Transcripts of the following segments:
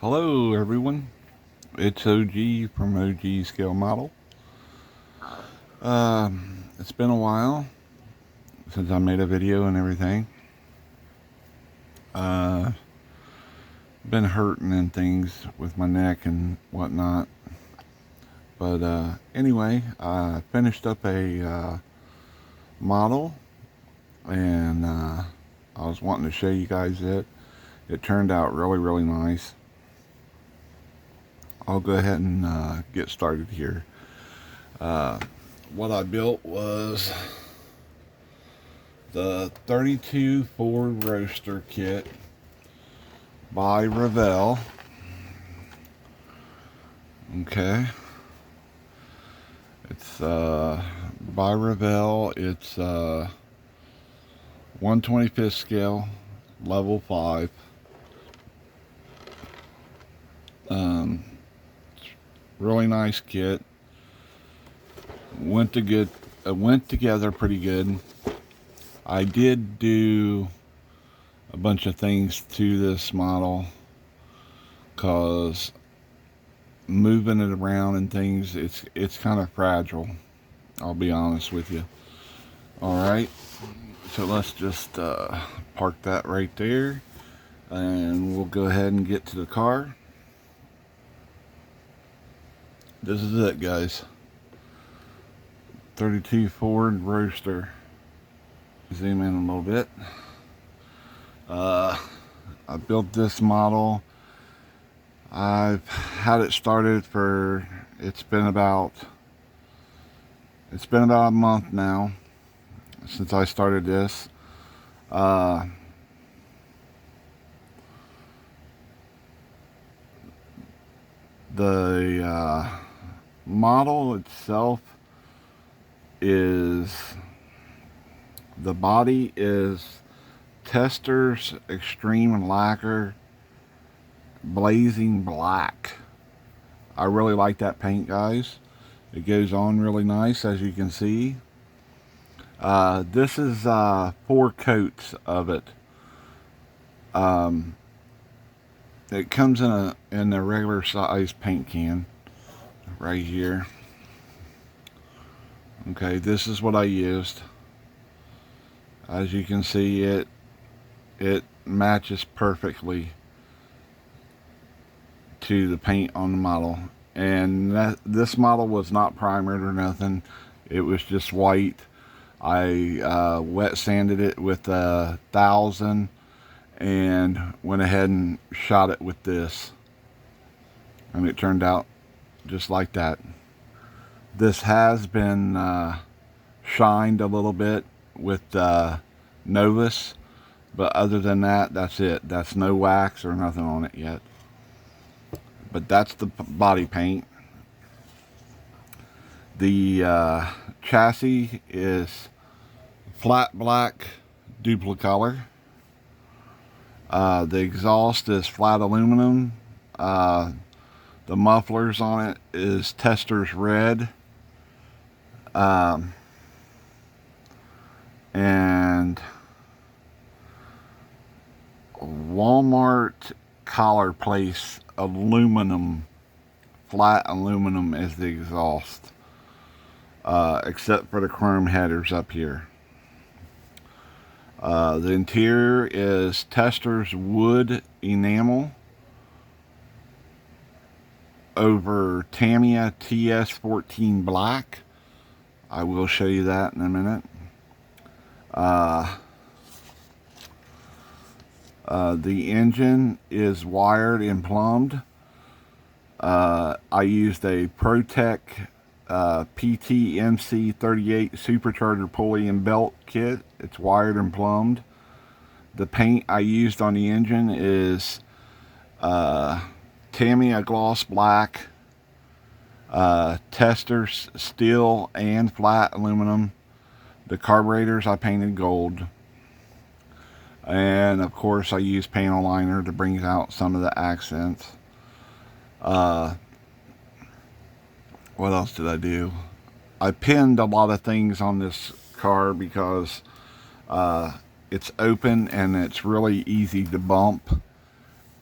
Hello everyone, it's OG from OG Scale Model. It's been a while since I made a video and everything. Been hurting and things with my neck and whatnot. But anyway, I finished up a model and I was wanting to show you guys it. It turned out really nice. I'll go ahead and get started here. What I built was the 32 Firs Roadster kit by Revell. Okay. It's by Revell. It's 1/25 scale, level 5. Really nice kit. Went together pretty good. I did do a bunch of things to this model because moving it around and things, it's kind of fragile, I'll be honest with you. Alright, so let's just park that right there and we'll go ahead and get to the car. This is it, guys. 32 Firs Roadster. Zoom in a little bit. I built this model. I've had it started for, it's been about a month now since I started this. The model itself is, the body is Testors Extreme Lacquer Blazing Black. I really like that paint, guys. It goes on really nice, as you can see. This is 4 coats of it. It comes in a regular size paint can right here. Okay, this is what I used. As you can see, it matches perfectly to the paint on the model. And this model was not primered or nothing. It was just white. I wet sanded it with 1000 and went ahead and shot it with this. And it turned out just like that. This has been shined a little bit with Novus, but other than that, that's it. That's no wax or nothing on it yet. But that's the body paint. The chassis is flat black duplicolor. The exhaust is flat aluminum. The mufflers on it is Testors red. And Walmart collar place aluminum, flat aluminum is the exhaust, except for the chrome headers up here. The interior is Testors wood enamel over Tamiya TS14 black. I will show you that in a minute. The engine is wired and plumbed. I used a ProTech PTMC38 supercharger pulley and belt kit. It's wired and plumbed. The paint I used on the engine is Tamiya gloss black, Testors steel and flat aluminum. The carburetors I painted gold. And of course I used panel liner to bring out some of the accents. What else did I do? I pinned a lot of things on this car because it's open and it's really easy to bump.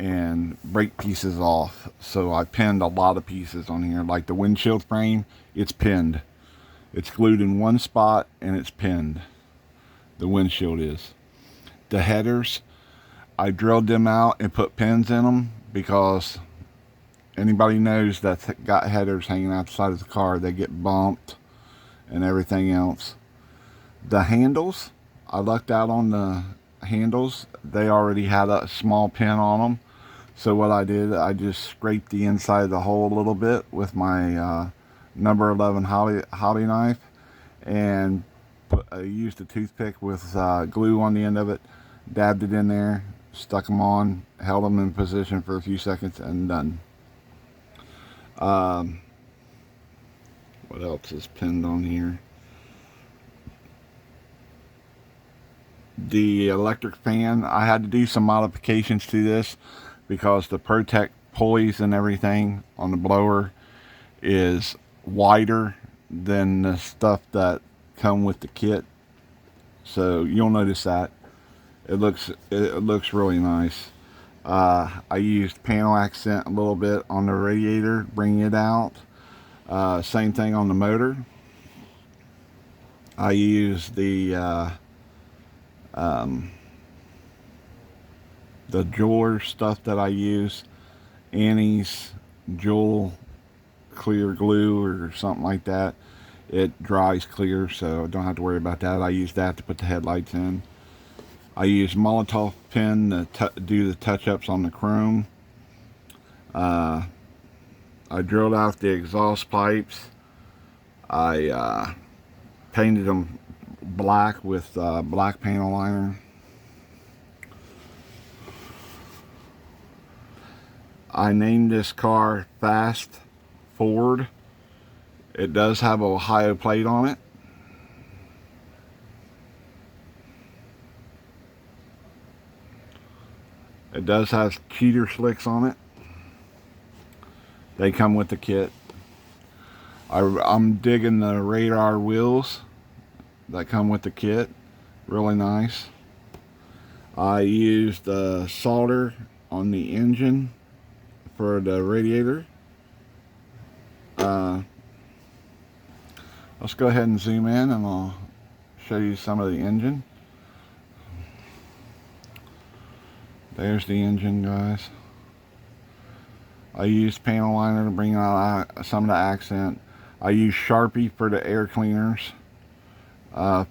and break pieces off. So I pinned a lot of pieces on here. Like the windshield frame, it's pinned. It's glued in one spot and it's pinned. The windshield is. The headers, I drilled them out and put pins in them because anybody knows that's got headers hanging outside of the car, they get bumped and everything else. The handles, I lucked out on the handles. They already had a small pin on them. So what I did, I just scraped the inside of the hole a little bit with my number 11 hobby knife and used a toothpick with glue on the end of it, dabbed it in there, stuck them on, held them in position for a few seconds, and done. What else is pinned on here? The electric fan, I had to do some modifications to this because the Protect pulleys and everything on the blower is wider than the stuff that come with the kit. So you'll notice that. It looks really nice. I used panel accent a little bit on the radiator, bringing it out. Same thing on the motor. I used the jeweler stuff that I use, Annie's Jewel clear glue or something like that. It dries clear, so I don't have to worry about that. I use that to put the headlights in. I use Molotov pen to do the touch-ups on the chrome. I drilled out the exhaust pipes. I painted them black with black panel liner. I named this car Fast Forward. It does have a Ohio plate on it. It does have cheater slicks on it. They come with the kit. I'm digging the radar wheels that come with the kit. Really nice. I used solder on the engine for the radiator. Let's go ahead and zoom in and I'll show you some of the engine. There's the engine, guys. I used panel liner to bring out some of the accent. I used Sharpie for the air cleaners,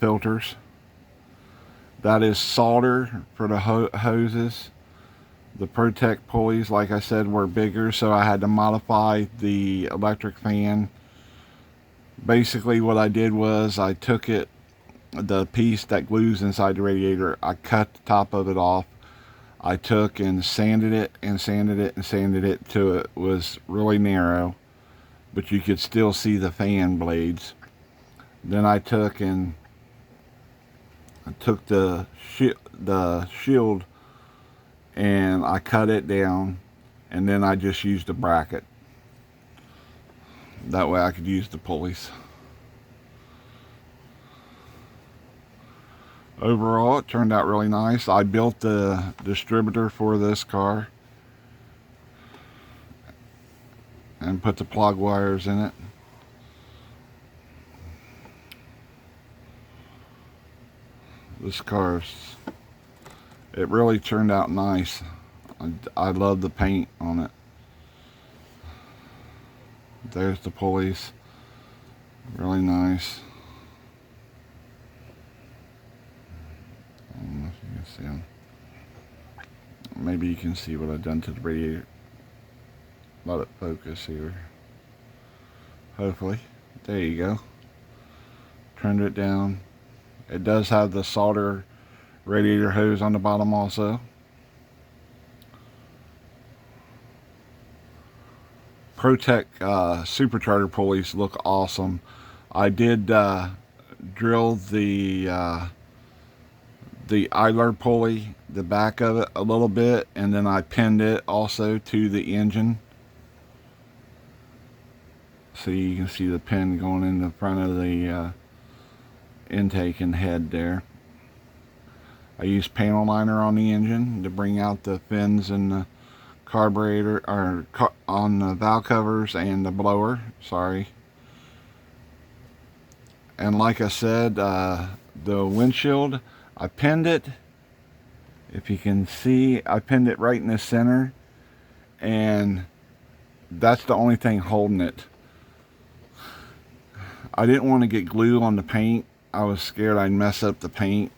filters. That is solder for the hoses. The Protect pulleys, like I said, were bigger, so I had to modify the electric fan. Basically what I did was I took the piece that glues inside the radiator, I cut the top of it off. I took and sanded it and sanded it and sanded it till it was really narrow, but you could still see the fan blades. Then I took the shield and I cut it down, and then I just used a bracket. That way I could use the pulleys. Overall, it turned out really nice. I built the distributor for this car and put the plug wires in it. This it really turned out nice. I love the paint on it. There's the pulleys. Really nice. I don't know if you can see them. Maybe you can see what I've done to the radiator. Let it focus here. Hopefully. There you go. Turned it down. It does have the solder radiator hose on the bottom also. Protect supercharger pulleys look awesome. I did drill the idler pulley, the back of it a little bit, and then I pinned it also to the engine. So you can see the pin going in the front of the intake and head there. I used panel liner on the engine to bring out the fins and carburetor, or on the valve covers and the blower, sorry. And like I said, the windshield, I pinned it. If you can see, I pinned it right in the center, and that's the only thing holding it. I didn't want to get glue on the paint. I was scared I'd mess up the paint.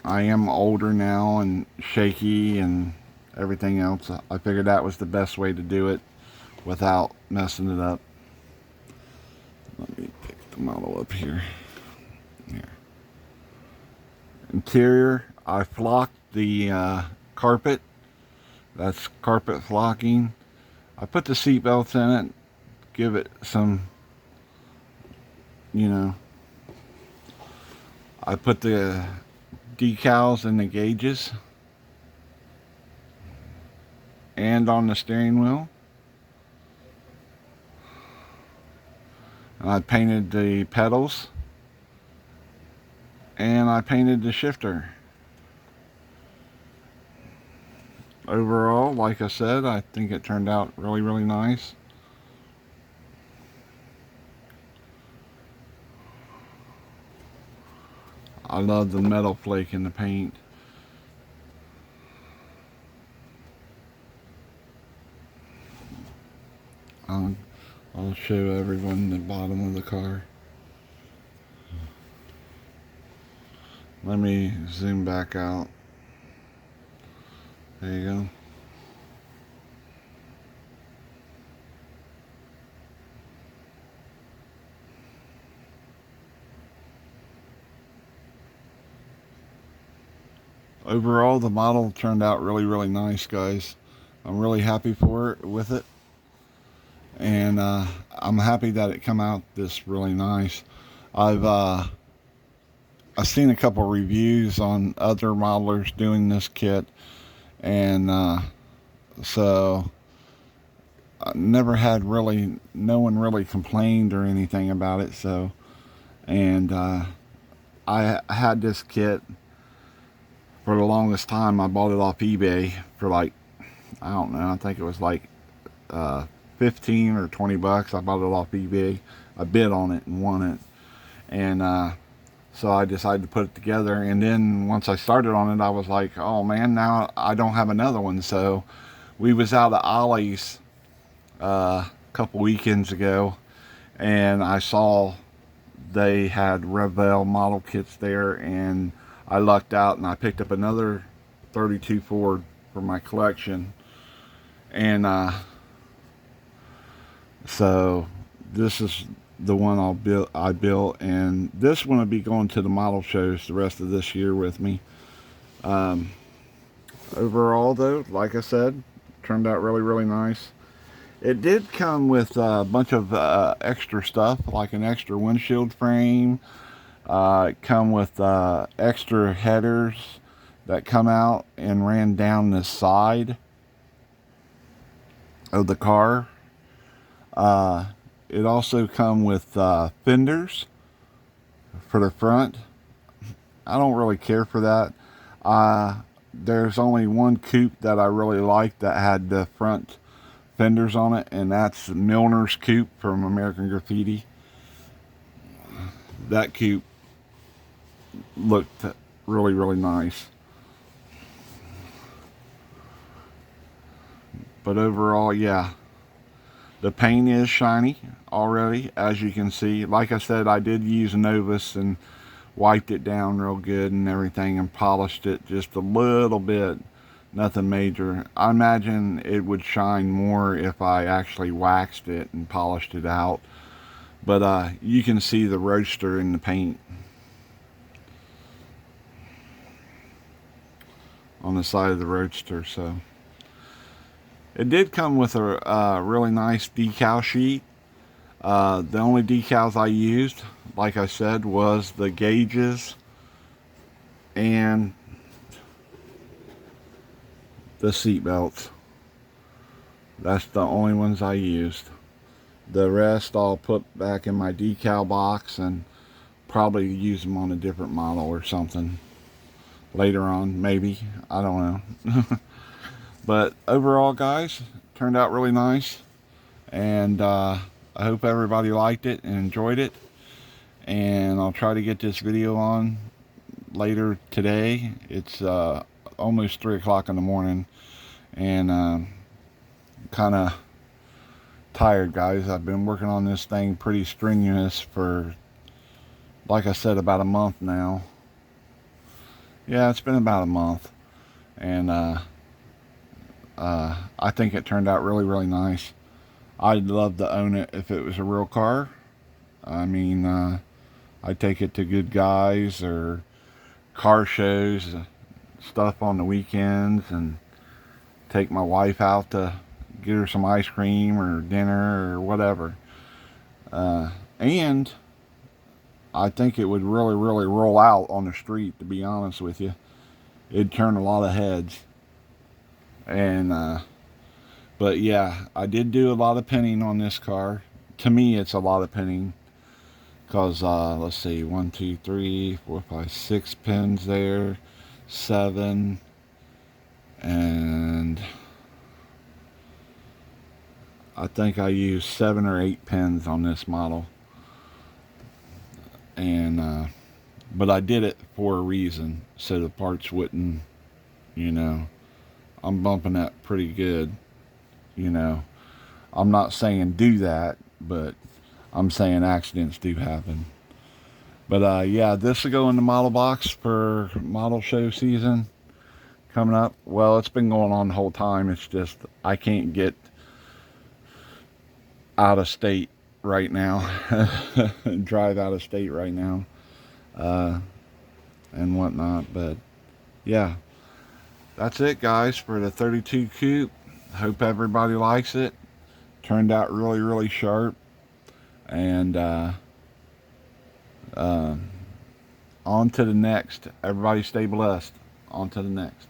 I am older now and shaky and everything else. I figured that was the best way to do it without messing it up. Let me pick the model up here. Interior, I flocked the carpet. That's carpet flocking. I put the seat belts in it, give it some, you know, I put the decals in the gauges and on the steering wheel. And I painted the pedals and I painted the shifter. Overall, like I said, I think it turned out really, really nice. I love the metal flake in the paint. I'll show everyone the bottom of the car. Let me zoom back out. There you go. Overall, the model turned out really, really nice, guys. I'm really happy with it. And I'm happy that it come out this really nice. I've seen a couple reviews on other modelers doing this kit, and so I never had really, no one really complained or anything about it. So, and I had this kit for the longest time. I bought it off eBay for like, I don't know, I think it was like 15 or 20 bucks. I bought it off eBay. I bid on it and won it. And so I decided to put it together. And then once I started on it, I was like, oh man, now I don't have another one. So we was out at Ollie's a couple weekends ago, and I saw they had Revell model kits there, and I lucked out and I picked up another 32 Ford for my collection. And so this is the one I built, and this one will be going to the model shows the rest of this year with me. Overall though, like I said, turned out really, really nice. It did come with a bunch of extra stuff, like an extra windshield frame. It come with extra headers that come out and ran down the side of the car. It also come with fenders for the front. I don't really care for that. There's only one coupe that I really like that had the front fenders on it, and that's Milner's coupe from American Graffiti. That coupe looked really, really nice. But overall, yeah, the paint is shiny already, as you can see. Like I said, I did use Novus and wiped it down real good and everything and polished it just a little bit. Nothing major. I imagine it would shine more if I actually waxed it and polished it out. But you can see the Roadster in the paint on the side of the Roadster. So it did come with a really nice decal sheet. The only decals I used, like I said, was the gauges and the seat belts. That's the only ones I used. The rest I'll put back in my decal box and probably use them on a different model or something later on, maybe. I don't know. But overall, guys, turned out really nice. And I hope everybody liked it and enjoyed it. And I'll try to get this video on later today. It's almost 3 o'clock in the morning. And kind of tired, guys. I've been working on this thing pretty strenuous for, like I said, about a month now. Yeah, it's been about a month. And I think it turned out really, really nice. I'd love to own it if it was a real car. I mean, I'd take it to Good Guys or car shows, stuff on the weekends, and take my wife out to get her some ice cream or dinner or whatever. And I think it would really, really roll out on the street, to be honest with you. It'd turn a lot of heads. And but yeah, I did do a lot of pinning on this car. To me, it's a lot of pinning, because let's see, 1 2 3 4 5 6 pins there, 7, and I think I used 7 or 8 pins on this model. And but I did it for a reason, so the parts wouldn't, you know, I'm bumping that pretty good, you know. I'm not saying do that, but I'm saying accidents do happen. But yeah, this will go in the model box for model show season coming up. Well, it's been going on the whole time. It's just I can't get out of state right now. Drive out of state right now. And whatnot. But yeah, that's it, guys, for the 32 coupe. Hope everybody likes it. Turned out really, really sharp. And on to the next. Everybody stay blessed. On to the next.